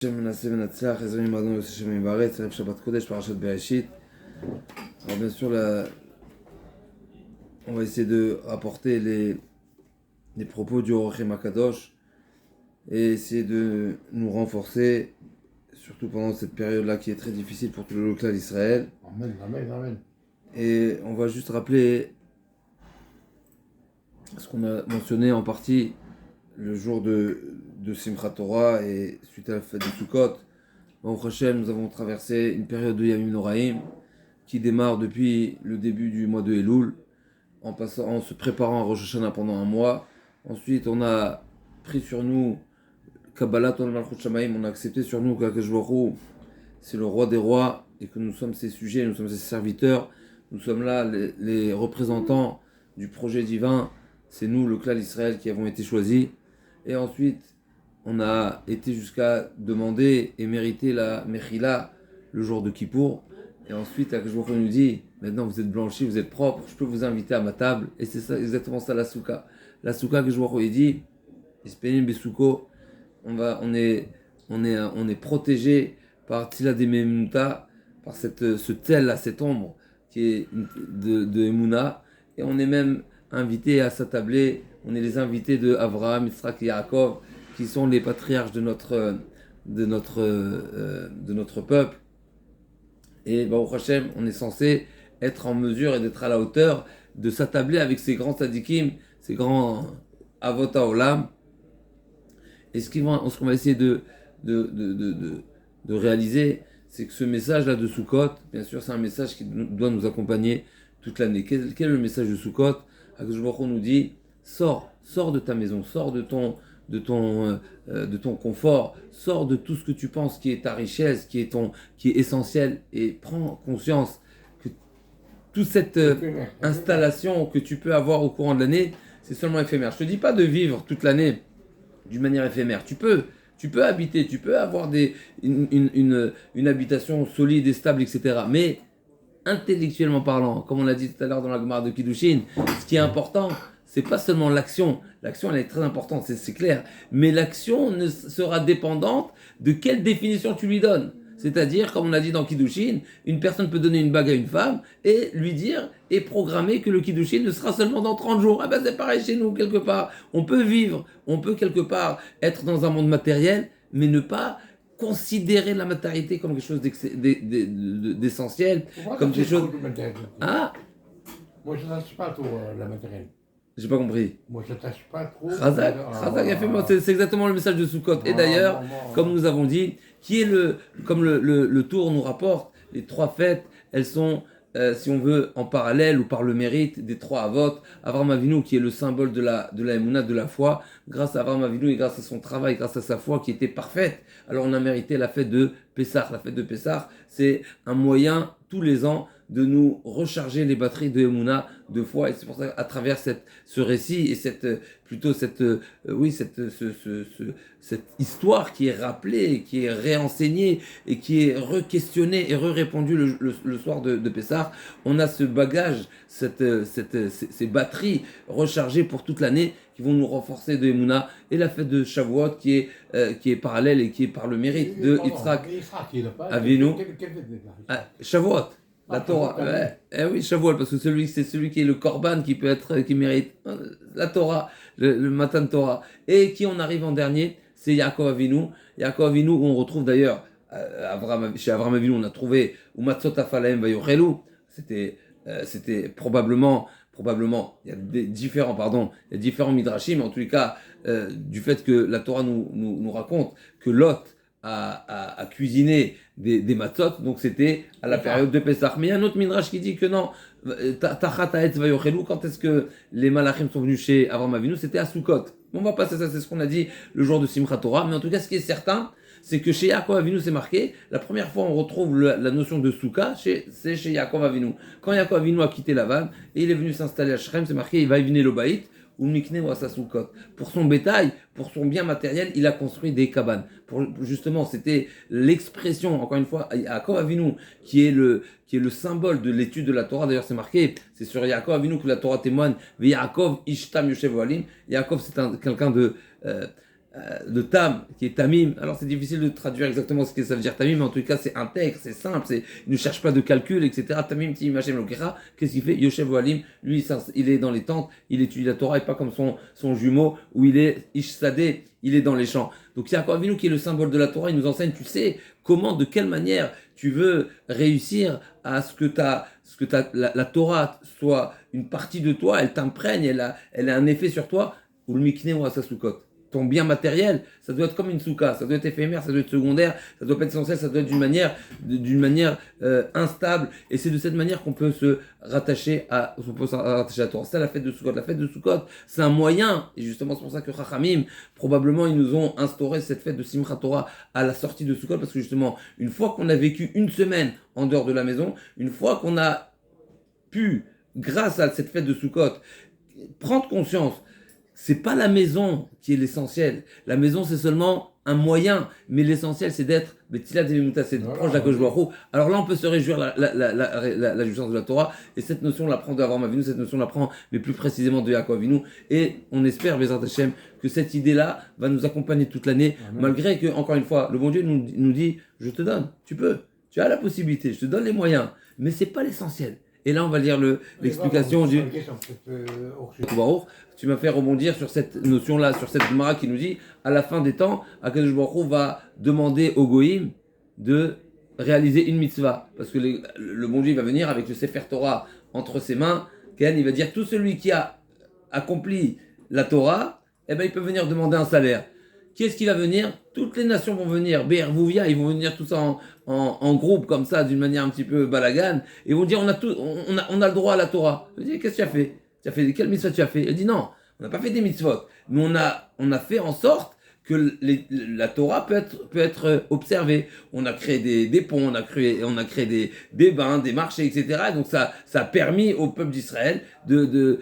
Hashem Menaseh Menatzach, Ezra Mimradon Yosef Shem Mivaret, Erev Shabbat Kodesh, Parashat Bereshit. Alors bien sûr, on va essayer de rapporter les propos du Orach Makadosh et essayer de nous renforcer, surtout pendant cette période-là qui est très difficile pour tout le local d'Israël. Amen, amen, amen. Et on va juste rappeler ce qu'on a mentionné en partie le jour de Simchat Torah et suite à la fête de Sukkot. Baruch Hashem, nous avons traversé une période de Yamim Noraim qui démarre depuis le début du mois de Elul, en se préparant à Rosh Hashanah pendant un mois. Ensuite, on a pris sur nous Kabbalat Ol Malchut Shamayim, on a accepté sur nous qu'Akadosh Baruch Hu, c'est le roi des rois et que nous sommes ses sujets, nous sommes ses serviteurs. Nous sommes là les représentants du projet divin. C'est nous, le clan d'Israël, qui avons été choisis. Et ensuite, on a été jusqu'à demander et mériter la Mechila le jour de Kippour. Et ensuite, Akadosh Baruch Hu nous dit, maintenant vous êtes blanchis, vous êtes propres, je peux vous inviter à ma table. Et c'est ça, exactement ça la souka. La souka, Akadosh Baruch Hu dit, Ispenim Besuko, on est protégé par Tila de Memuta, par ce tel là, cette ombre qui est de Emouna. Et on est même invité à s'attabler. On est les invités de Avraham, Yitzhak et Yaakov, qui sont les patriarches de notre peuple. Et Baruch Hashem, on est censé être en mesure et d'être à la hauteur de s'attabler avec ces grands tzadikim, ces grands avot haolam. Et ce qu'on va essayer de réaliser, c'est que ce message-là de Sukkot, bien sûr, c'est un message qui doit nous accompagner toute l'année. Quel est le message de Sukkot? Akadosh Baruch Hu nous dit, sors de ta maison, sors de ton confort, sors de tout ce que tu penses qui est ta richesse, qui est essentiel, et prends conscience que toute cette installation que tu peux avoir au courant de l'année, c'est seulement éphémère. Je te dis pas de vivre toute l'année d'une manière éphémère. Tu peux habiter, tu peux avoir une habitation solide et stable, etc. Mais intellectuellement parlant, comme on l'a dit tout à l'heure dans la Gemara de Kiddushin, ce qui est important, c'est pas seulement l'action. L'action, elle est très importante, c'est clair. Mais l'action ne sera dépendante de quelle définition tu lui donnes. C'est-à-dire, comme on l'a dit dans Kiddushin, une personne peut donner une bague à une femme et lui dire et programmer que le Kiddushin ne sera seulement dans 30 jours. Ah ben c'est pareil chez nous, quelque part. On peut vivre, on peut quelque part être dans un monde matériel, mais ne pas considérer la matérialité comme quelque chose d'essentiel, comme quelque chose... Ah, moi, je n'attache pas trop la matérielle. j'ai pas compris. Moi, je n'attache pas trop. Chazak, c'est exactement le message de Sukkot. Et d'ailleurs, comme nous avons dit, comme le tour nous rapporte, les trois fêtes, elles sont, si on veut, en parallèle ou par le mérite des trois avot. Avraham Avinu, qui est le symbole de la Emouna, de la foi, grâce à Avraham Avinu et grâce à son travail, grâce à sa foi qui était parfaite, alors on a mérité la fête de Pessah. La fête de Pessah, c'est un moyen, tous les ans, de nous recharger les batteries de Emouna, de foi, et c'est pour ça qu'à travers ce récit et cette histoire qui est rappelée, qui est réenseignée et qui est re-questionnée et re-répondue le soir de Pessah, on a ce bagage, ces batteries rechargées pour toute l'année qui vont nous renforcer de Emouna, et la fête de Shavuot qui est parallèle et qui est par le mérite de Yitzhak Avinu. Shavuot. La Torah, oui, Shavuot, parce que c'est celui qui est le Korban qui mérite la Torah, le Matan Torah. Et qui on arrive en dernier, c'est Yaakov Avinu. Yaakov Avinu, où on retrouve d'ailleurs, chez Avraham Avinu, on a trouvé Umatzot Afalaim Vayochelu. C'était probablement, il y a différents midrashim, mais en tous les cas, du fait que la Torah nous raconte que Lot à cuisiner des matzot, donc c'était à la période de Pessah. Mais il y a un autre midrash qui dit que non, Tachat Ha'etz Vayochelu, quand est-ce que les malachim sont venus chez Avraham Avinu, c'était à Sukkot. On va passer ça, c'est ce qu'on a dit le jour de Simchat Torah, mais en tout cas, ce qui est certain, c'est que chez Yaakov Avinu, c'est marqué, la première fois on retrouve la notion de Souka, c'est chez Yaakov Avinu. Quand Yaakov Avinu a quitté Lavan, et il est venu s'installer à Shrem, c'est marqué, il va y venir le Baït, ou Mikne ou Asasukot. Pour son bétail, pour son bien matériel, il a construit des cabanes. Justement, c'était l'expression, encore une fois, Yaakov Avinu, qui est le symbole de l'étude de la Torah. D'ailleurs, c'est marqué, c'est sur Yaakov Avinu que la Torah témoigne, Yaakov Ishtam Yoshev Ohalim. Yaakov, c'est quelqu'un de Tam, qui est Tamim. Alors c'est difficile de traduire exactement ce que ça veut dire Tamim, mais en tout cas c'est intègre, c'est simple, il ne cherche pas de calcul, etc. Tamim Tim Hashem Lokera, qu'est-ce qu'il fait? Yoshev Oalim, lui il est dans les tentes, il étudie la Torah et pas comme son jumeau où il est Ish Sadeh, il est dans les champs. Donc Yaakov Avinu qui est le symbole de la Torah, il nous enseigne, tu sais comment, de quelle manière tu veux réussir à ce que la Torah soit une partie de toi, elle t'imprègne, elle a un effet sur toi, ou le mikne ou asasukot. Ton bien matériel, ça doit être comme une souka, ça doit être éphémère, ça doit être secondaire, ça doit pas être essentiel, ça doit être d'une manière instable, et c'est de cette manière qu'on peut se rattacher à la Torah. C'est la fête de Sukkot. La fête de Sukkot, c'est un moyen, et justement c'est pour ça que Chachamim, probablement ils nous ont instauré cette fête de Simchat Torah à la sortie de Sukkot, parce que justement, une fois qu'on a vécu une semaine en dehors de la maison, une fois qu'on a pu, grâce à cette fête de Sukkot, prendre conscience, c'est pas la maison qui est l'essentiel. La maison, c'est seulement un moyen, mais l'essentiel, c'est d'être c'est proche d'Akadosh Baruch Hu. Alors là, on peut se réjouir la jouissance de la Torah, et cette notion, on l'apprend d'Avraham Avinu, cette notion, on l'apprend, mais plus précisément de Yaakov Avinu, et on espère, Bezrat Hashem, que cette idée-là va nous accompagner toute l'année, malgré que, encore une fois, le bon Dieu nous dit, je te donne, tu peux, tu as la possibilité, je te donne les moyens, mais c'est pas l'essentiel. Et là, on va lire l'explication du Baruch. Tu m'as fait rebondir sur cette notion-là, sur cette Gemara qui nous dit, à la fin des temps, Akadosh Baruch Hu va demander au Goïm de réaliser une mitzvah. Parce que le bon Dieu va venir avec le Sefer Torah entre ses mains. Il va dire, tout celui qui a accompli la Torah, eh ben, il peut venir demander un salaire. Qui est-ce qui va venir? Toutes les nations vont venir. Be'ervouvia, ils vont venir tous en groupe comme ça, d'une manière un petit peu balagane. Et ils vont dire, on a le droit à la Torah. Je dis, qu'est-ce que tu as fait? Tu as fait quelle mitzvah tu as fait? Il dit, non, on n'a pas fait des mitzvot. Mais on a fait en sorte que la Torah peut être observée. On a créé des ponts, on a créé des bains, des marchés, etc. Et donc ça a permis au peuple d'Israël de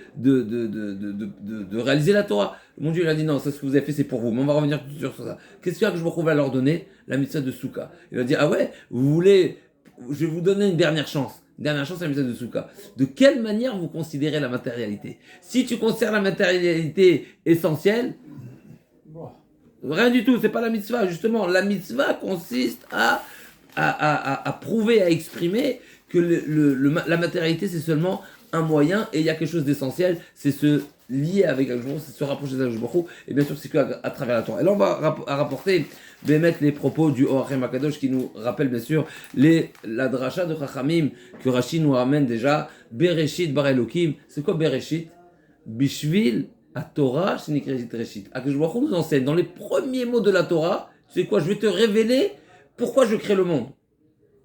réaliser la Torah. Mon Dieu, il a dit non, ça ce que vous avez fait, c'est pour vous. Mais on va revenir sur ça. Qu'est-ce que je vous retrouve à leur donner? La mitzvah de Souka. Il a dit, ah ouais, je vais vous donner une dernière chance. Dernière chance, la mitzvah de Souka. De quelle manière vous considérez la matérialité? Si tu considères la matérialité essentielle, rien du tout, c'est pas la mitzvah. Justement, la mitzvah consiste à prouver, à exprimer que la matérialité, c'est seulement un moyen, et il y a quelque chose d'essentiel, c'est se lier avec Akadosh Baruch Hu, c'est se rapprocher d'Akadosh Baruch Hu, et bien sûr c'est qu'à travers la Torah. Et là on va rapporter les propos du Orachem Akadosh qui nous rappelle bien sûr la dracha de Chachamim que Rashi nous ramène déjà. Bereshit bar Elokim, c'est quoi Bereshit? Bishvil à Torah, c'est Nikrit Reshit. Akadosh Baruch Hu nous enseigne dans les premiers mots de la Torah, tu sais quoi, je vais te révéler pourquoi je crée le monde.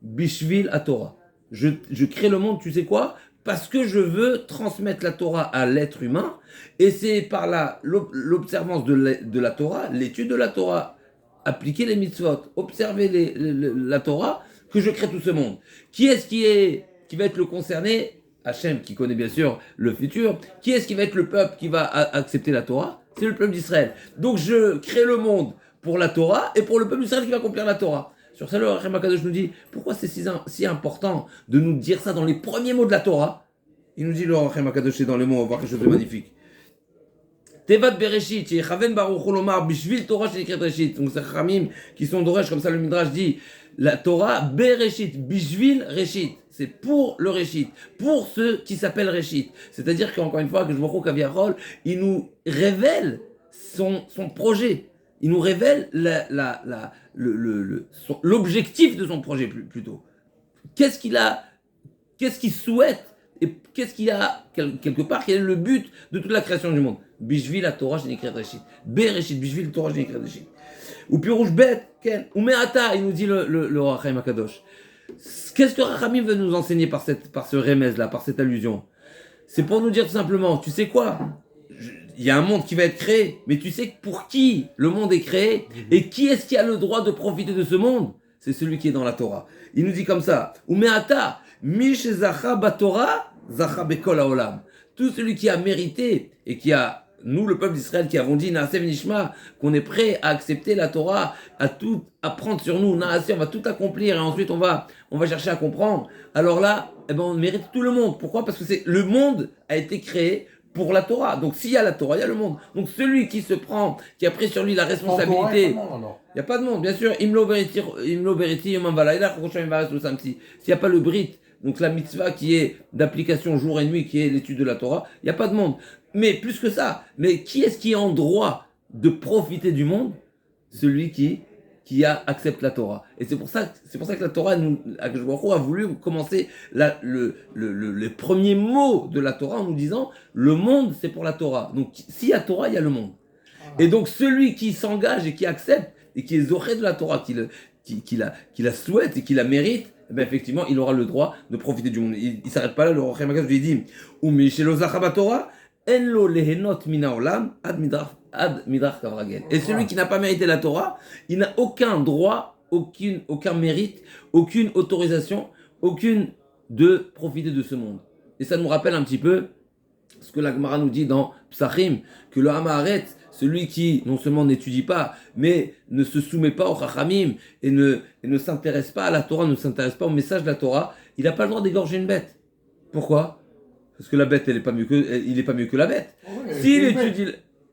Bishvil à Torah. Je crée le monde, tu sais quoi? Parce que je veux transmettre la Torah à l'être humain, et c'est par l'observance de la Torah, l'étude de la Torah, appliquer les mitzvot, observer la Torah, que je crée tout ce monde. Qui est-ce qui va être le concerné? Hachem, qui connaît bien sûr le futur. Qui est-ce qui va être le peuple qui va accepter la Torah? C'est le peuple d'Israël. Donc je crée le monde pour la Torah, et pour le peuple d'Israël qui va accomplir la Torah. Sur ça, le Orachem Akadosh nous dit, pourquoi c'est si important de nous dire ça dans les premiers mots de la Torah? Il nous dit, le Orachem Akadosh, c'est dans les mots, on va voir quelque chose de magnifique. Tevat Bereshit, Yechaven Baruch Hu Lomar, Bishvil Torah Shenikret Reshit. Donc c'est Chamim qui sont d'Oresh, comme ça le Midrash dit, la Torah, Bereshit, Bishvil Reshit. C'est pour le Reshit, pour ceux qui s'appellent Reshit. C'est-à-dire qu'encore une fois, que je vois Kaviarol, il nous révèle son projet. Il nous révèle l'objectif de son projet plutôt. Qu'est-ce qu'il souhaite, et qu'est-ce qu'il a quelque part, quel est le but de toute la création du monde? Bishvil la Torah Shenikret Reshit. Bereshit, Bishvil Torah Shenikret Reshit. Ou Pirouche Bet, Ken, ou Meata, il nous dit le Orachem Akadosh. Qu'est-ce que Rachamim veut nous enseigner par ce remez là, par cette allusion? C'est pour nous dire tout simplement, tu sais quoi? Il y a un monde qui va être créé, mais tu sais pour qui le monde est créé, et qui est-ce qui a le droit de profiter de ce monde? C'est celui qui est dans la Torah. Il nous dit comme ça, Umeata, Mish Zacha Batorah, Zacha Bekol Haolam. Tout celui qui a mérité, et qui a, nous le peuple d'Israël, qui avons dit Naasev Nishma, qu'on est prêt à accepter la Torah, à tout apprendre sur nous, Naasev, on va tout accomplir, et ensuite on va chercher à comprendre. Alors là, on mérite tout le monde. Pourquoi? Parce que le monde a été créé pour la Torah. Donc s'il y a la Torah, il y a le monde. Donc celui qui se prend, qui a pris sur lui la responsabilité, il n'y a pas de monde, bien sûr. Imlo beriti yomam valayla, s'il n'y a pas le brit, donc la mitzvah qui est d'application jour et nuit, qui est l'étude de la Torah, il n'y a pas de monde. Mais plus que ça, mais qui est-ce qui est en droit de profiter du monde? Celui accepte la Torah. Et c'est pour ça que la Torah, Akadosh Baruch Hu a voulu commencer les premiers mots de la Torah en nous disant le monde c'est pour la Torah. Donc s'il y a Torah, il y a le monde. Et donc celui qui s'engage et qui accepte et qui est zoré de la Torah, qui la souhaite et qui la mérite, eh bien, effectivement, il aura le droit de profiter du monde. Il ne s'arrête pas là, le Rochel Magash lui dit Umi shelo zacha Torah, en lo lehenot mina olam ad midrach kavragel. Et celui qui n'a pas mérité la Torah, il n'a aucun droit, aucun mérite, aucune autorisation, aucune de profiter de ce monde. Et ça nous rappelle un petit peu ce que la Gemara nous dit dans Psachim, que le Hamaharet, celui qui non seulement n'étudie pas, mais ne se soumet pas au Chachamim et ne s'intéresse pas à la Torah, ne s'intéresse pas au message de la Torah, il n'a pas le droit d'égorger une bête. Pourquoi? Parce que la bête, il n'est pas mieux que la bête. Ouais,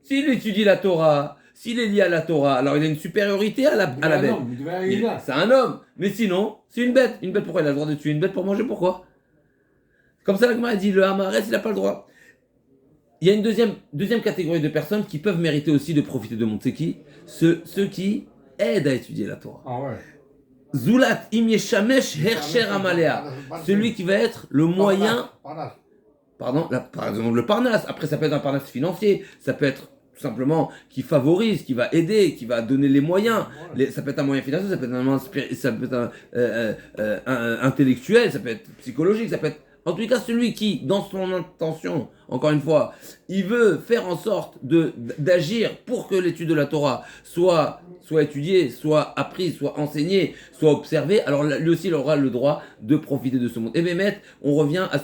s'il étudie la Torah, s'il est lié à la Torah, alors il a une supériorité à la bête. C'est un homme. Mais sinon, c'est une bête. Une bête, pourquoi il a le droit de tuer une bête pour manger? Pourquoi? Comme ça, la Gemara dit, le Hamaharet, il n'a pas le droit. Il y a une deuxième catégorie de personnes qui peuvent mériter aussi de profiter de monde. C'est qui? Ceux qui aident à étudier la Torah. Ah ouais. Zulat im yeshamesh hersher amalea. Celui qui va être le moyen... Pardon, par exemple le parnasse. Après, ça peut être un parnasse financier. Ça peut être tout simplement qui favorise, qui va aider, qui va donner les moyens. Ça peut être un moyen financier, ça peut être un intellectuel, ça peut être psychologique, ça peut être... En tout cas, celui qui, dans son intention, encore une fois, il veut faire en sorte d'agir pour que l'étude de la Torah soit étudiée, soit apprise, soit enseignée, soit observée, alors lui aussi il aura le droit de profiter de ce monde. Et Bémet, on revient à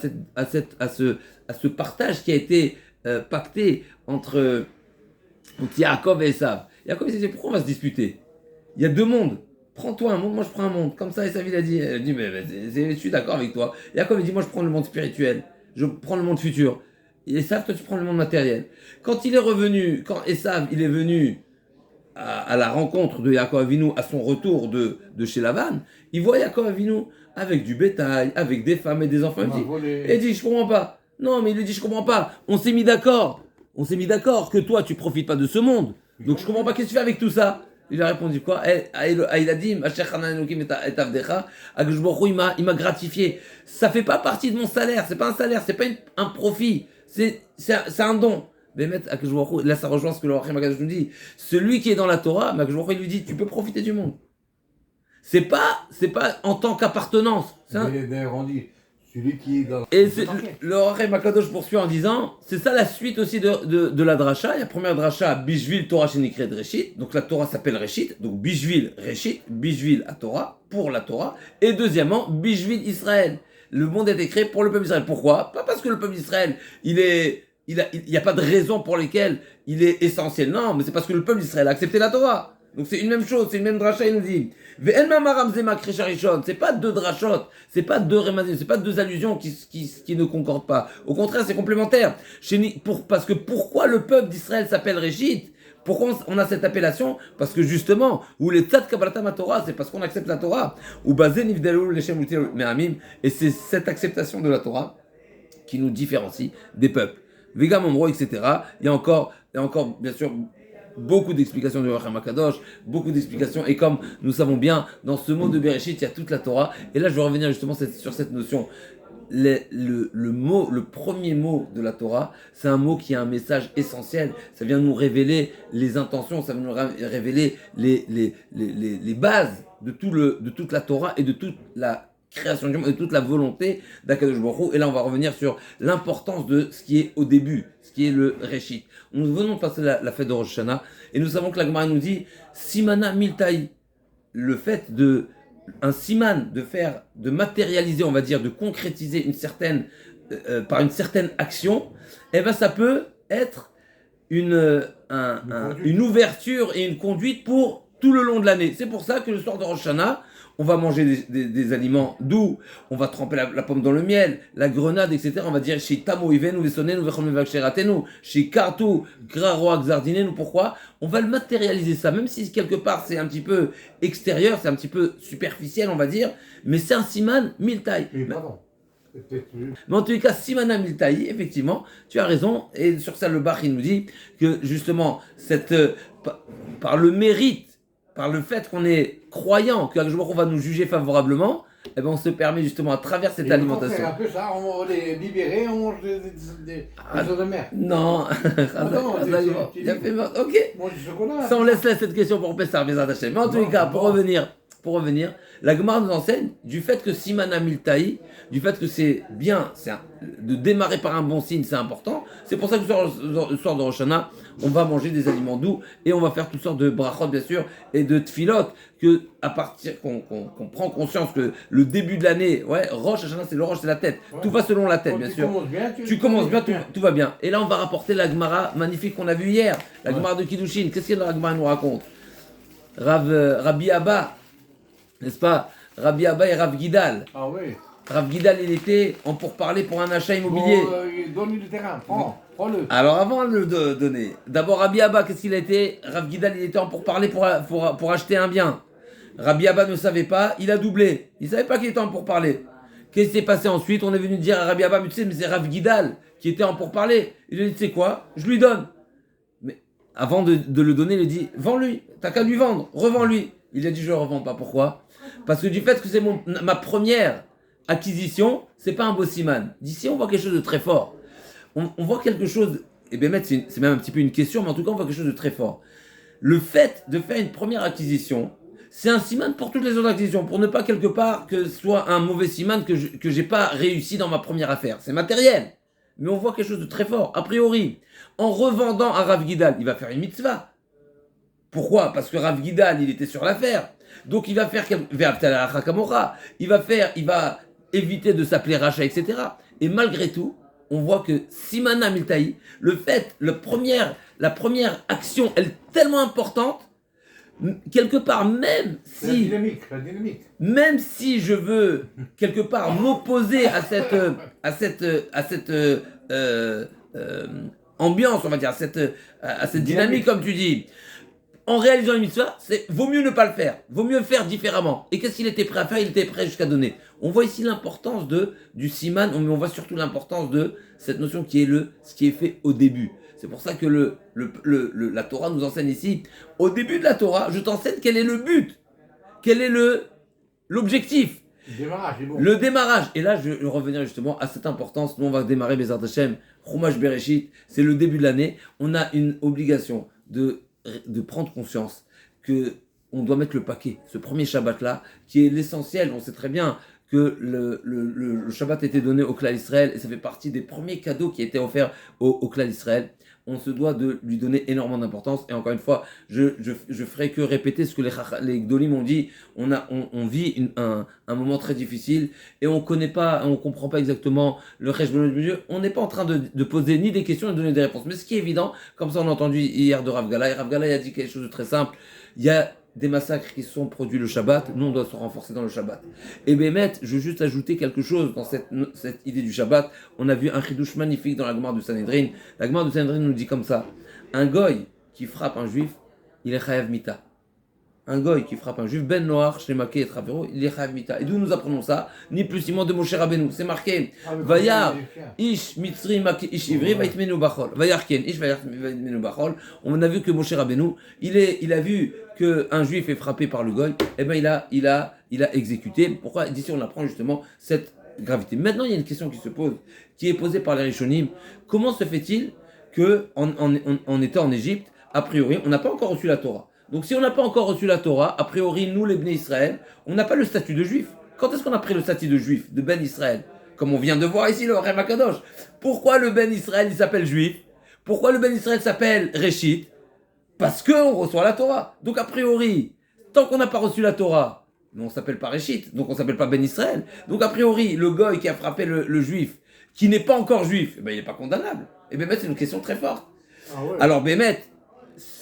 ce partage qui a été pacté entre Yaakov et Esav. Yaakov il dit, pourquoi on va se disputer? Il y a deux mondes. Prends-toi un monde, moi je prends un monde. Comme ça, Esav il a dit, je suis d'accord avec toi. Yaakov il dit, moi je prends le monde spirituel, je prends le monde futur. Et Esav, toi tu prends le monde matériel. Quand Esav il est venu à la rencontre de Yaakov Avinu, à son retour de chez Lavan, il voit Yaakov Avinu avec du bétail, avec des femmes et des enfants. Il dit, je comprends pas. Non, mais il lui dit, je comprends pas. On s'est mis d'accord que toi tu profites pas de ce monde. Donc je comprends pas, qu'est-ce que tu fais avec tout ça? Il a répondu quoi? Il a dit, il m'a gratifié. Ça fait pas partie de mon salaire, c'est pas un salaire, c'est pas un profit, c'est un don. Mais là ça rejoint ce que le Rochel Magash nous dit. Celui qui est dans la Torah, il lui dit, tu peux profiter du monde. C'est pas en tant qu'appartenance. Celui qui est dans... Et le Rochel Magash poursuit en disant, c'est ça la suite aussi de la dracha. Il y a la première dracha, Bishvil Torah Shenikret Reshit. Donc la Torah s'appelle Reshit. Donc Bishvil Reshit, Bishvil à Torah, pour la Torah. Et deuxièmement, Bishvil Israël. Le monde a été créé pour le peuple d'Israël. Pourquoi? Pas parce que le peuple d'Israël, il n'y a pas de raison pour lesquelles il est essentiel. Non, mais c'est parce que le peuple d'Israël a accepté la Torah. Donc c'est une même chose, c'est une même dracha, il nous dit. C'est pas deux drachot, c'est pas deux remazim, c'est pas deux allusions qui ne concordent pas. Au contraire, c'est complémentaire. Parce que pourquoi le peuple d'Israël s'appelle Réchit? Pourquoi on a cette appellation? Parce que justement, où les tzad kabalatam Torah, c'est parce qu'on accepte la Torah. Ou bazé nivdalou leshem uti me'amim, et c'est cette acceptation de la Torah qui nous différencie des peuples. Vega Momro, etc. Il y a encore, bien sûr, beaucoup d'explications du Rochel Magash, beaucoup d'explications, et comme nous savons bien, dans ce mot de Bereshit, il y a toute la Torah, et là je vais revenir justement sur cette notion. Le premier mot de la Torah, c'est un mot qui a un message essentiel, ça vient nous révéler les intentions, ça vient nous révéler les bases de toute la Torah et de toute la création du monde, et toute la volonté d'Akadosh Baruch Hu. Et là on va revenir sur l'importance de ce qui est au début, ce qui est le Réchit. Nous venons de passer la fête de Rosh Hashanah, et nous savons que la Gemara nous dit Simana Miltaï, le fait un siman, de matérialiser, on va dire, de concrétiser par une certaine action, eh ben ça peut être une ouverture et une conduite pour tout le long de l'année. C'est pour ça que le soir de Rosh Hashanah, on va manger des aliments doux, on va tremper la pomme dans le miel, la grenade, etc. On va dire chez Tamo Ivenu, Vesonenu, Vechom Vaksheratenu, chez Kartu, Graroa, Xardinenu. Pourquoi? On va le matérialiser ça, même si quelque part c'est un petit peu extérieur, c'est un petit peu superficiel, on va dire, mais c'est un siman miltaï. Mais en tous les cas, Simana Miltaï, effectivement, tu as raison, et sur ça le Bach il nous dit que justement, par le mérite, par le fait qu'on est croyant, qu'un jour on va nous juger favorablement, eh ben on se permet justement à travers cette alimentation. On fait un peu ça, on va les libérer, on mange des œufs de mer. Non, il a fait mort. Ok. Moi, du chocolat. Ça, on laisse là cette question pour Pessar, Bézat Hashem. Mais en tous les cas, pour revenir, la Gemara nous enseigne du fait que Simana Miltaï, du fait que c'est bien, de démarrer par un bon signe, c'est important. C'est pour ça que le soir de Rosh Hashanah, on va manger des aliments doux et on va faire toutes sortes de brachot, bien sûr, et de tfilot, que à partir qu'on prend conscience que le début de l'année, Rosh Hashanah, c'est le Rosh, c'est la tête. Ouais. Tout va selon la tête, quand bien sûr. Tu commences bien, tout va bien. Et là, on va rapporter la Gemara magnifique qu'on a vue hier, la Gemara de Kiddushin. Qu'est-ce que la Gemara nous raconte? Rabbi Abba, n'est-ce pas? Rabbi Abba et Rav Gidal. Ah oui. Rav Gidal, il était en pourparler pour un achat immobilier. Donne-lui le terrain, prends-le. Alors avant de le donner, d'abord Rabbi Abba, qu'est-ce qu'il a été? Rav Gidal, il était en pourparler pour acheter un bien. Rabbi Abba ne savait pas, il a doublé. Il ne savait pas qu'il était en pourparler. Qu'est-ce qui s'est passé ensuite? On est venu dire à Rabbi Abba, mais tu sais, mais c'est Rav Gidal qui était en pourparler. Il lui a dit, tu sais quoi? Je lui donne. Mais avant de le donner, il a dit, vends-lui. T'as qu'à lui vendre, revends-lui. Il a dit, je ne le revends pas. Pourquoi? Parce que du fait que c'est ma première acquisition, c'est pas un beau siman. D'ici, on voit quelque chose de très fort. On voit quelque chose, et bien c'est même un petit peu une question, mais en tout cas, on voit quelque chose de très fort. Le fait de faire une première acquisition, c'est un siman pour toutes les autres acquisitions, pour ne pas quelque part que ce soit un mauvais siman que j'ai pas réussi dans ma première affaire. C'est matériel. Mais on voit quelque chose de très fort. A priori, en revendant à Rav Gidal, il va faire une mitzvah. Pourquoi? Parce que Rav Gidal, il était sur l'affaire. Donc il va faire il va éviter de s'appeler Racha, etc. Et malgré tout, on voit que Simana Miltaï, la première action, elle est tellement importante, quelque part, même si je veux quelque part m'opposer à cette ambiance, on va dire, à cette dynamique, comme tu dis. En réalisant une mitzvah, vaut mieux ne pas le faire. Vaut mieux le faire différemment. Et qu'est-ce qu'il était prêt à faire? Il était prêt jusqu'à donner. On voit ici l'importance du siman, mais on voit surtout l'importance de cette notion qui est ce qui est fait au début. C'est pour ça que la Torah nous enseigne ici. Au début de la Torah, je t'enseigne quel est le but. Quel est l'objectif. Le démarrage. Et là, je vais revenir justement à cette importance. Nous, on va démarrer Bezrat Hashem, Chumash Bereshit. C'est le début de l'année. On a une obligation de prendre conscience que on doit mettre le paquet, ce premier Shabbat-là, qui est l'essentiel. On sait très bien que le Shabbat était donné au Klal Israël, et ça fait partie des premiers cadeaux qui étaient offerts au Klal Israël. On se doit de lui donner énormément d'importance, et encore une fois, je ferai que répéter ce que les Gdolim ont dit. On vit un moment très difficile, et on comprend pas exactement le Cheshbon du Dieu. On n'est pas en train de poser ni des questions, ni de donner des réponses. Mais ce qui est évident, comme ça on a entendu hier de Rav Gala, et Rav Gala a dit quelque chose de très simple. Il y a des massacres qui sont produits le Shabbat, nous on doit se renforcer dans le Shabbat. Et Bémet, je veux juste ajouter quelque chose dans cette idée du Shabbat. On a vu un chidouche magnifique dans la Gemara du Sanhedrin. La Gemara du Sanhedrin nous dit comme ça: un goy qui frappe un juif, il est chayav mita. Un goy qui frappe un juif, ben noir, shemake et travero, il est chayav mita. Et d'où nous apprenons ça? Ni plus ni moins de Moshe Rabbeinu. C'est marqué. Vayar ish mitzri make ish ivri vaitmenu bachol. Vayar ken ish vaitmenu bachol. On a vu que Moshe Rabbeinu, il a vu qu'un juif est frappé par le goy, et ben il a exécuté. Pourquoi? D'ici on apprend justement cette gravité. Maintenant il y a une question qui se pose, qui est posée par les Rishonim. Comment se fait-il que en étant en Égypte, a priori, on n'a pas encore reçu la Torah? Donc si on n'a pas encore reçu la Torah, a priori, nous les Bnei Israël, on n'a pas le statut de juif. Quand est-ce qu'on a pris le statut de juif, de Ben Israël? Comme on vient de voir ici le Rem HaKadosh. Pourquoi le Ben Israël il s'appelle juif? Pourquoi le Ben Israël s'appelle Réchit? Parce qu'on reçoit la Torah. Donc a priori, tant qu'on n'a pas reçu la Torah, on ne s'appelle pas Réchit, donc on ne s'appelle pas Ben Israël. Donc a priori, le goy qui a frappé le juif, qui n'est pas encore juif, il n'est pas condamnable. Et Bémet, c'est une question très forte. Ah ouais. Alors Bémet,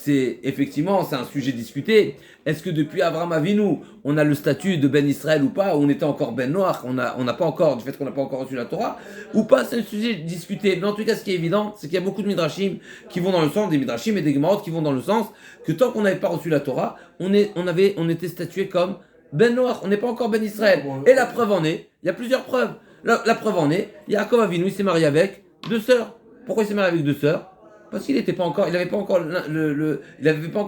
c'est effectivement, c'est un sujet discuté. Est-ce que depuis Abraham Avinu, on a le statut de Ben Israël ou pas, ou on était encore Ben Noach, on n'a pas encore, du fait qu'on n'a pas encore reçu la Torah, ou pas, c'est un sujet discuté. Mais en tout cas, ce qui est évident, c'est qu'il y a beaucoup de midrashim qui vont dans le sens, des midrashim et des gemarot qui vont dans le sens que tant qu'on n'avait pas reçu la Torah, on était statué comme Ben Noach, on n'est pas encore Ben Israël. Et la preuve en est, il y a plusieurs preuves. La preuve en est, Yaakov Avinu, il s'est marié avec 2 sœurs. Pourquoi il s'est marié avec 2 sœurs? Parce qu'il n'avait pas encore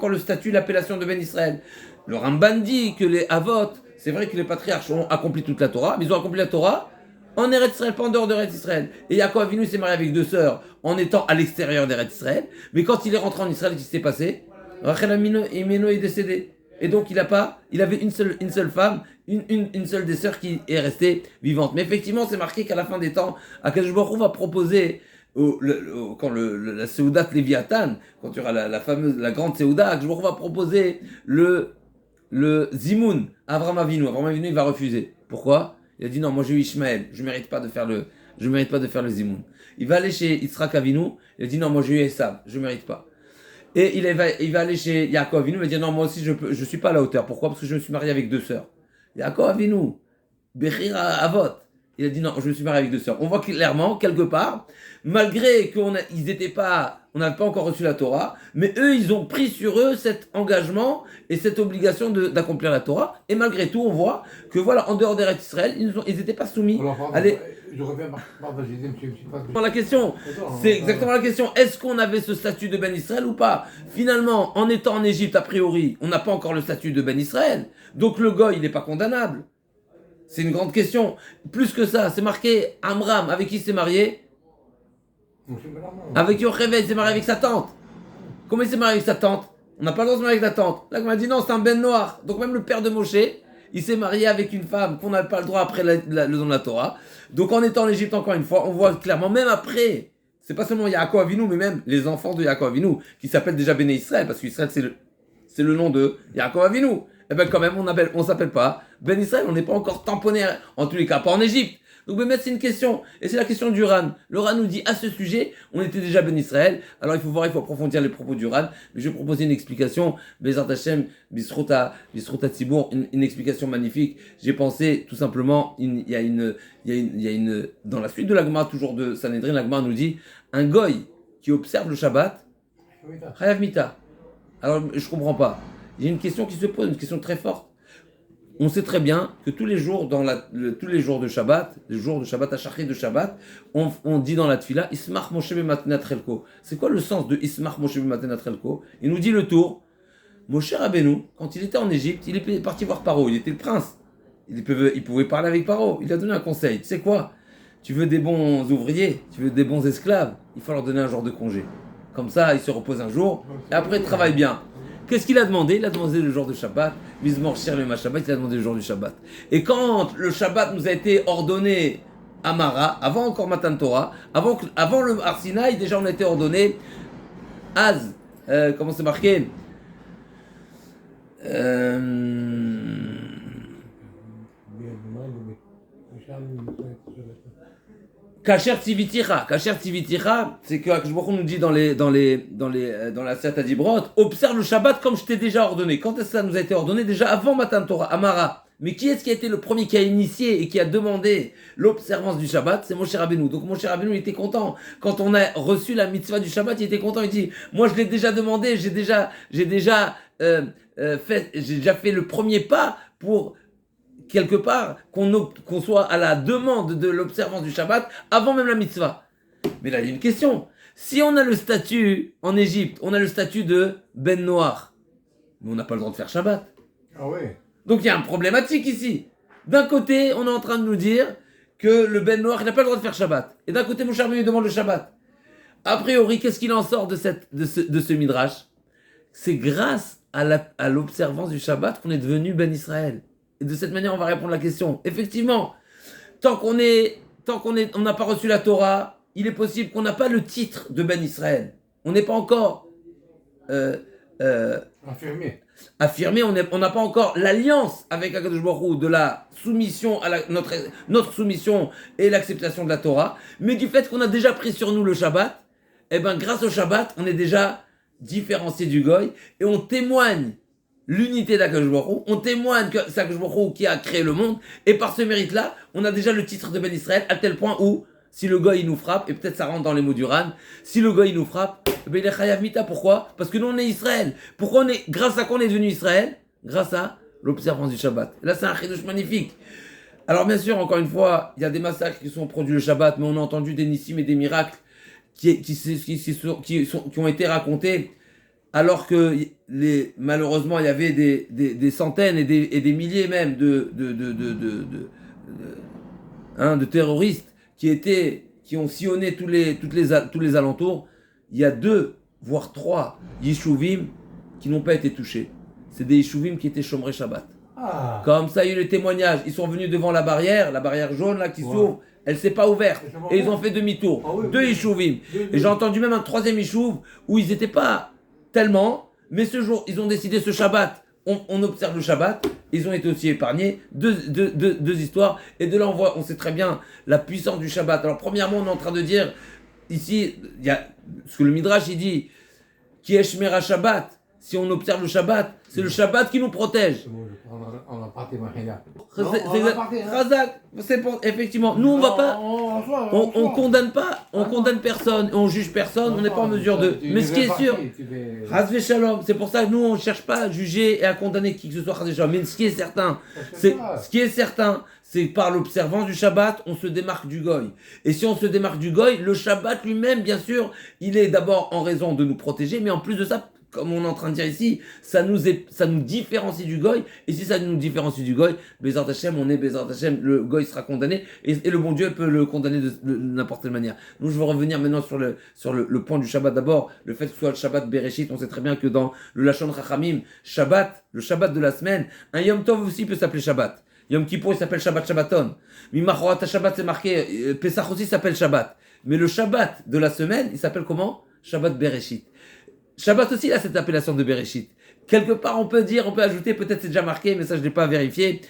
le statut, l'appellation de Ben Israël. Le Ramban dit que les Avot, c'est vrai que les patriarches ont accompli toute la Torah, mais ils ont accompli la Torah en Eretz Israël, pas en dehors d'Eretz Israël. Et Yaakov Avinu s'est marié avec 2 sœurs en étant à l'extérieur d'Eretz Israël, mais quand il est rentré en Israël, qu'est-ce qui s'est passé? Rachel Amino est décédé. Et donc il avait une seule femme, une seule des sœurs qui est restée vivante. Mais effectivement, c'est marqué qu'à la fin des temps, Akadosh Baruch Hu va proposer quand la Seudat Léviathan, quand il y aura la grande Seuda, Akadosh Baruch Hu va proposer le Zimoun à Avraham Avinu. Avraham Avinu, il va refuser. Pourquoi? Il a dit non, moi j'ai eu Ishmaël, je mérite pas de faire le Zimoun. Il va aller chez Yitzhak Avinu, il a dit non, moi j'ai eu Esav, je mérite pas. Et il va aller chez Yaakov Avinu, il va dire non, moi aussi je suis pas à la hauteur. Pourquoi? Parce que je me suis marié avec 2 sœurs. Yaakov Avinu, Bechir Avot. Il a dit non, je me suis marié avec 2 sœurs. On voit clairement, quelque part, malgré on n'avait pas encore reçu la Torah, mais eux, ils ont pris sur eux cet engagement et cette obligation d'accomplir la Torah. Et malgré tout, on voit que voilà, en dehors d'Eretz Israël, ils n'étaient pas soumis. J'aurais bien partagé, monsieur. La question, c'est exactement la question. Est-ce qu'on avait ce statut de Ben Israël ou pas? Finalement, en étant en Égypte, a priori, on n'a pas encore le statut de Ben Israël. Donc le goy, il n'est pas condamnable. C'est une grande question. Plus que ça, c'est marqué Amram, avec qui il s'est marié? Avec Yocheved, il s'est marié avec sa tante. Comment il s'est marié avec sa tante? On n'a pas le droit de se marier avec la tante. Là, on m'a dit non, c'est un Ben Noir. Donc même le père de Moshe, il s'est marié avec une femme qu'on n'avait pas le droit après le don de la Torah. Donc en étant en Égypte, encore une fois, on voit clairement, même après, c'est pas seulement Yaakov Avinu, mais même les enfants de Yaakov Avinu, qui s'appellent déjà Béné Israël, parce qu'Israël, c'est le nom de Yaakov Avinu. Et bien quand même, on s'appelle pas Ben Israël, on n'est pas encore tamponné, en tous les cas, pas en Égypte. Donc Bémet, c'est une question, et c'est la question du Ran. Le Ran nous dit, à ce sujet, on était déjà Ben Israël, alors il faut approfondir les propos du Ran, mais je vais proposer une explication, Bezrat Hashem, Bisrota Tzibour, une explication magnifique. J'ai pensé, tout simplement, il y a une, dans la suite de la Gemara, toujours de Sanhedrin, la Gemara nous dit, un goy qui observe le Shabbat, Chayav Mita. Alors, je comprends pas. Il y a une question qui se pose, une question très forte. On sait très bien que tous les jours de Shabbat, les jours de Shabbat, à Shachrit de Shabbat, on dit dans la Tfila, Ismach Moshe B'Matenat Chelko. C'est quoi le sens de Ismach Moshe B'Matenat Chelko? Il nous dit le tour. Moshe Rabbeinu, quand il était en Égypte, il est parti voir Paro, il était le prince. Il pouvait parler avec Paro. Il a donné un conseil. Tu sais quoi? Tu veux des bons ouvriers, tu veux des bons esclaves, il faut leur donner un jour de congé. Comme ça, ils se reposent un jour, et après, ils travaillent bien. Qu'est-ce qu'il a demandé? Il a demandé le jour de Shabbat. Mizmor Shir le Shabbat, il a demandé le jour du Shabbat. Et quand le Shabbat nous a été ordonné à Mara, avant encore Matan Torah, avant le Har Sinaï, déjà on a été ordonné Az, comment c'est marqué? Kacher Tivitira, c'est que Akadosh Baruch Hu nous dit dans la Siyat Adibrot, observe le Shabbat comme je t'ai déjà ordonné. Quand est-ce que ça nous a été ordonné? Déjà avant Matan Torah, Amara. Mais qui est-ce qui a été le premier qui a initié et qui a demandé l'observance du Shabbat? C'est Moshe Rabbeinu. Donc Moshe Rabbeinu, il était content. Quand on a reçu la mitzvah du Shabbat, il était content. Il dit, moi je l'ai déjà demandé, j'ai déjà fait le premier pas pour quelque part, qu'on soit à la demande de l'observance du Shabbat avant même la mitzvah. Mais là, il y a une question. Si on a le statut en Égypte, on a le statut de Ben Noir, mais on n'a pas le droit de faire Shabbat. Ah ouais. Donc il y a un problématique ici. D'un côté, on est en train de nous dire que le Ben Noir, il n'a pas le droit de faire Shabbat. Et d'un côté, mon cher lui demande le Shabbat. A priori, qu'est-ce qu'il en sort de ce midrash? C'est grâce à l'observance du Shabbat qu'on est devenu Ben Israël. Et de cette manière, on va répondre à la question. Effectivement, tant qu'on n'a pas reçu la Torah, il est possible qu'on n'a pas le titre de Ben Israël. On n'est pas encore affirmé. On n'a pas encore l'alliance avec Akadosh Baruch Hu de la soumission à notre soumission et l'acceptation de la Torah. Mais du fait qu'on a déjà pris sur nous le Shabbat, eh ben grâce au Shabbat, on est déjà différencié du goy et on témoigne l'unité d'Akadosh Baruch Hu, on témoigne que c'est Akadosh Baruch Hu qui a créé le monde et par ce mérite-là, on a déjà le titre de Ben Israël à tel point où si le goy il nous frappe, et peut-être ça rentre dans les mots du Ran, si le goy il nous frappe, ben il est chayav mita. Pourquoi? Parce que nous on est Israël. Pourquoi grâce à quoi on est devenu Israël? Grâce à l'observance du Shabbat. Et là c'est un chidouche magnifique. Alors bien sûr, encore une fois, il y a des massacres qui sont produits le Shabbat, mais on a entendu des nissim et des miracles qui ont été racontés alors que malheureusement il y avait des centaines et des milliers même de terroristes qui ont sillonné tous les alentours. Il y a 2, voire 3 yeshuvim qui n'ont pas été touchés. C'est des yeshuvim qui étaient chômrés Shabbat. Ah. Comme ça, il y a eu les témoignages. Ils sont venus devant la barrière jaune là qui s'ouvre. Elle s'est pas ouverte. Et ils ont fait demi-tour. Ah oui, 2 yeshuvim. Et j'ai entendu même un 3e yeshuv où ils n'étaient pas tellement, mais ce jour, ils ont décidé ce Shabbat. On observe le Shabbat. Ils ont été aussi épargnés. Deux histoires. Et de là, on sait très bien la puissance du Shabbat. Alors, premièrement, on est en train de dire, ici, il y a ce que le Midrash, il dit, qui est Shmera Shabbat. Si on observe le Shabbat, c'est le Shabbat qui nous protège. On a parté Mahina. C'est pour, effectivement, nous on va pas, on condamne pas, on condamne personne, on juge personne, on n'est pas en mesure de. Mais ce qui est sûr, Chas Shalom, c'est pour ça que nous on cherche pas à juger et à condamner qui que ce soit Chas Shalom. Mais ce qui est certain, c'est par l'observance du Shabbat, on se démarque du goy. Et si on se démarque du goy, le Shabbat lui-même, bien sûr, il est d'abord en raison de nous protéger, mais en plus de ça, comme on est en train de dire ici, ça nous différencie du goy, et si ça nous différencie du goy, Bezrat Hashem, le goy sera condamné, et le bon Dieu peut le condamner de n'importe quelle manière. Donc je veux revenir maintenant sur le point du Shabbat. D'abord, le fait que ce soit le Shabbat Bereshit, on sait très bien que dans le Lashon Chachamim, Shabbat, le Shabbat de la semaine, un Yom Tov aussi peut s'appeler Shabbat. Yom Kippour, il s'appelle Shabbat Shabbaton. Mimachorat Shabbat, c'est marqué, Pesach aussi s'appelle Shabbat. Mais le Shabbat de la semaine, il s'appelle comment? Shabbat Bereshit. Shabbat aussi, a cette appellation de Bereshit. Quelque part, on peut ajouter, peut-être c'est déjà marqué, mais ça je ne l'ai pas vérifié.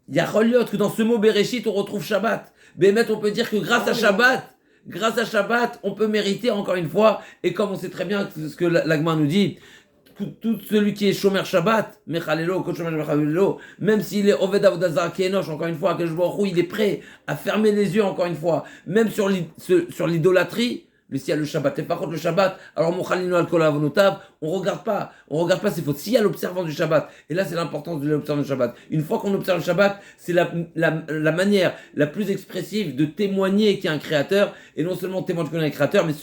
Il y a Choliot que dans ce mot Bereshit, on retrouve Shabbat. Bémet, on peut dire que grâce à Shabbat, on peut mériter encore une fois, et comme on sait très bien ce que l'Agma nous dit, tout celui qui est Shomer Shabbat, Mechalelo, même s'il est Oved Avodah Zarah Kenosh, encore une fois, il est prêt à fermer les yeux, encore une fois, même sur l'idolâtrie. Mais s'il y a le Shabbat, et par contre le Shabbat, alors Mochalino al Kol Avonotav, on regarde pas ses fautes. S'il y a l'observance du Shabbat, et là c'est l'importance de l'observance du Shabbat. Une fois qu'on observe le Shabbat, c'est la manière la plus expressive de témoigner qu'il y a un créateur, et non seulement témoigner qu'il y a un créateur, mais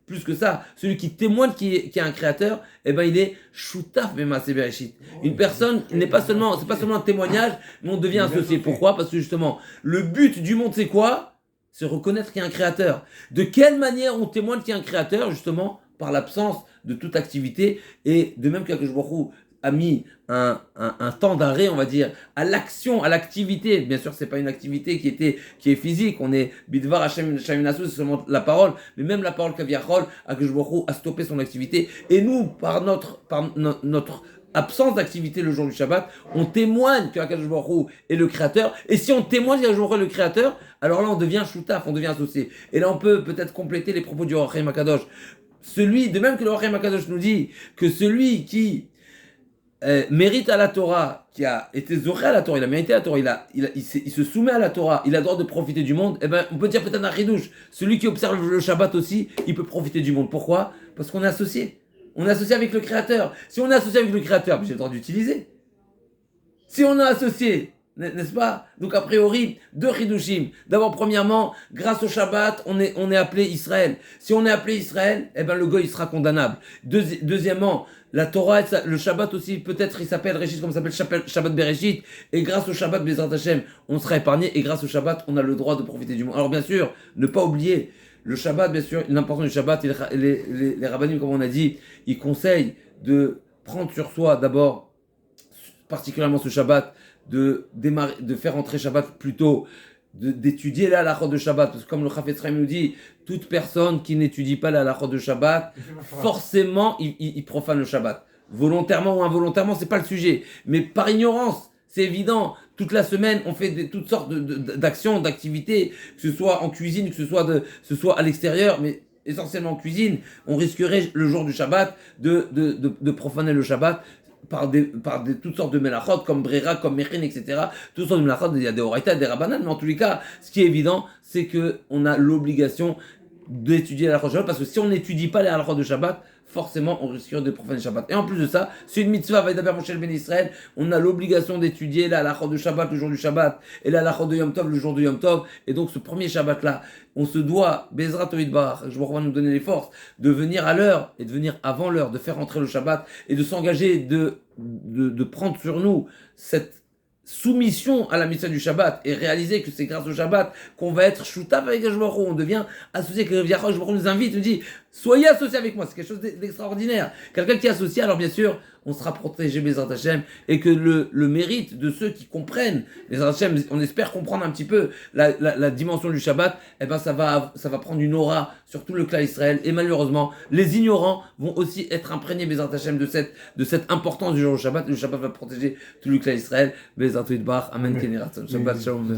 plus que ça, celui qui témoigne qu'il y a un créateur, eh ben il est Shutaf B'Maaseh Bereshit. Une personne, c'est pas seulement un témoignage, mais on devient associé. Pourquoi? Parce que justement, le but du monde c'est quoi? C'est reconnaître qu'il y a un créateur. De quelle manière on témoigne qu'il y a un créateur? Justement, par l'absence de toute activité, et de même qu'Akadosh Baruch Hu a mis un temps d'arrêt, on va dire, à l'action, à l'activité. Bien sûr, c'est pas une activité qui est physique. On est Bidvar Hashem Shaminasu, c'est seulement la parole, mais même la parole Kaviachol, Akadosh Baruch Hu a stoppé son activité. Et nous, par notre absence d'activité le jour du Shabbat, on témoigne que Akadosh Baruch Hu est le créateur. Et si on témoigne qu'Akadosh Baruch Hu est le créateur, alors là on devient shoutaf, on devient associé. Et là on peut peut-être compléter les propos du Orachem Akadosh. De même que le Orachem Akadosh nous dit que celui qui mérite à la Torah, qui a été zoré à la Torah, il a mérité à la Torah, il se soumet à la Torah, il a le droit de profiter du monde, eh ben on peut dire peut-être un chidouche. Celui qui observe le Shabbat aussi, il peut profiter du monde. Pourquoi? Parce qu'on est associé. On est associé avec le Créateur. Si on est associé avec le Créateur, j'ai le droit d'utiliser. Si on est associé, n'est-ce pas? Donc a priori, 2 chidushim. D'abord, premièrement, grâce au Shabbat, on est appelé Israël. Si on est appelé Israël, eh ben le goy il sera condamnable. Deuxièmement, la Torah, le Shabbat aussi, peut-être il s'appelle Réchit comme ça s'appelle Shabbat Bereshit. Et grâce au Shabbat Bezrat Hashem, on sera épargné. Et grâce au Shabbat, on a le droit de profiter du monde. Alors bien sûr, ne pas oublier le Shabbat, bien sûr, l'importance du Shabbat, les rabbinim, comme on a dit, ils conseillent de prendre sur soi d'abord, particulièrement ce Shabbat, de faire entrer Shabbat plutôt, d'étudier la halachot de Shabbat, parce que comme le Chafetz Chaim nous dit, toute personne qui n'étudie pas la halachot de Shabbat, forcément, il profane le Shabbat. Volontairement ou involontairement, c'est pas le sujet. Mais par ignorance, c'est évident, toute la semaine, on fait toutes sortes d'actions, d'activités, que ce soit en cuisine, que ce soit à l'extérieur, mais essentiellement en cuisine, on risquerait le jour du Shabbat de profaner le Shabbat par toutes sortes de melachot, comme Brera, comme Mechin, etc. Toutes sortes de melachot, il y a des oraïtas, des rabbanan, mais en tous les cas, ce qui est évident, c'est qu'on a l'obligation d'étudier la halakha de Shabbat, parce que si on n'étudie pas les halakhot de Shabbat, forcément on risquerait de profaner le Shabbat. Et en plus de ça, c'est une mitzvah, Vaïdaber Moshe Ben Israël, on a l'obligation d'étudier la halakha de Shabbat le jour du Shabbat, et la halakha de Yom Tov le jour du Yom Tov, et donc ce premier Shabbat-là, on se doit, Bezrat Oïd Barach, je vais nous donner les forces, de venir à l'heure, et de venir avant l'heure, de faire entrer le Shabbat, et de s'engager, de prendre sur nous cette soumission à la mitzvah du Shabbat et réaliser que c'est grâce au Shabbat qu'on va être shutav avec Hakadosh Baruch Hu, on devient associé avec Hakadosh Baruch Hu, nous invite, nous dit soyez associés avec moi, c'est quelque chose d'extraordinaire. Quelqu'un qui est associé, alors bien sûr, on sera protégé Bezrat Hashem, et que le mérite de ceux qui comprennent Bezrat Hashem, on espère comprendre un petit peu la dimension du Shabbat, eh ben ça va prendre une aura sur tout le clan Israël, et malheureusement, les ignorants vont aussi être imprégnés Bezrat Hashem de cette importance du jour du Shabbat. Le Shabbat va protéger tout le clan Israël. Bezrat Yitbarach, Amen, Keni Ratzon. Shabbat Shalom.